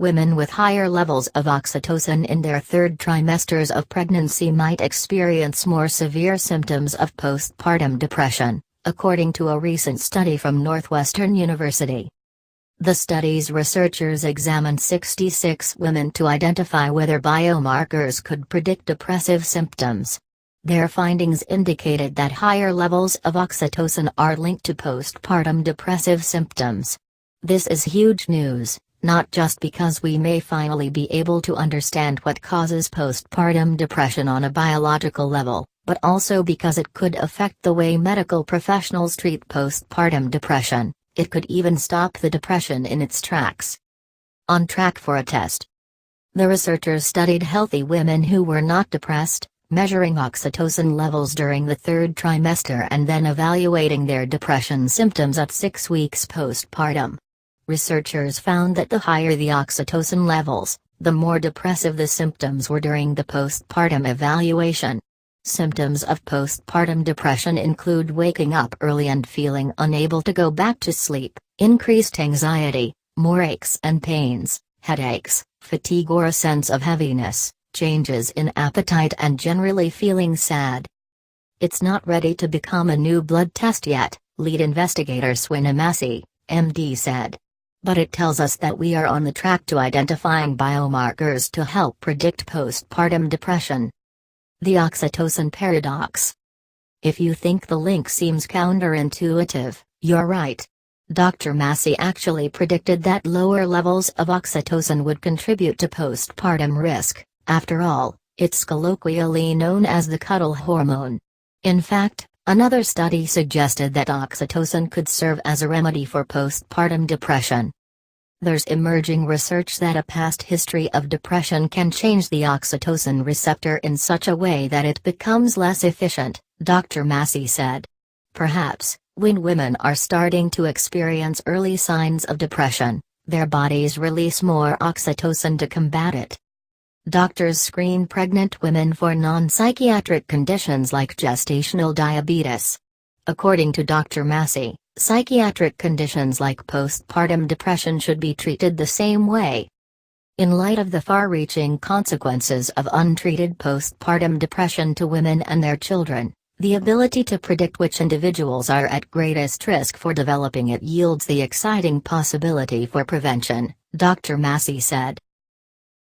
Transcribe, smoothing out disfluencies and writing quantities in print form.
Women with higher levels of oxytocin in their third trimesters of pregnancy might experience more severe symptoms of postpartum depression, according to a recent study from Northwestern University. The study's researchers examined 66 women to identify whether biomarkers could predict depressive symptoms. Their findings indicated that higher levels of oxytocin are linked to postpartum depressive symptoms. This is huge news, not just because we may finally be able to understand what causes postpartum depression on a biological level, but also because it could affect the way medical professionals treat postpartum depression. It could even stop the depression in its tracks. On track for a test. The researchers studied healthy women who were not depressed, measuring oxytocin levels during the third trimester and then evaluating their depression symptoms at 6 weeks postpartum. Researchers found that the higher the oxytocin levels, the more depressive the symptoms were during the postpartum evaluation. Symptoms of postpartum depression include waking up early and feeling unable to go back to sleep, increased anxiety, more aches and pains, headaches, fatigue or a sense of heaviness, changes in appetite and generally feeling sad. It's not ready to become a new blood test yet, lead investigator Swina Massey, MD said. But it tells us that we are on the track to identifying biomarkers to help predict postpartum depression. The oxytocin paradox. If you think the link seems counterintuitive, you're right. Dr. Massey actually predicted that lower levels of oxytocin would contribute to postpartum risk. After all, it's colloquially known as the cuddle hormone. In fact, another study suggested that oxytocin could serve as a remedy for postpartum depression. There's emerging research that a past history of depression can change the oxytocin receptor in such a way that it becomes less efficient, Dr. Massey said. Perhaps, when women are starting to experience early signs of depression, their bodies release more oxytocin to combat it. Doctors screen pregnant women for non-psychiatric conditions like gestational diabetes. According to Dr. Massey, psychiatric conditions like postpartum depression should be treated the same way. In light of the far-reaching consequences of untreated postpartum depression to women and their children, the ability to predict which individuals are at greatest risk for developing it yields the exciting possibility for prevention, Dr. Massey said.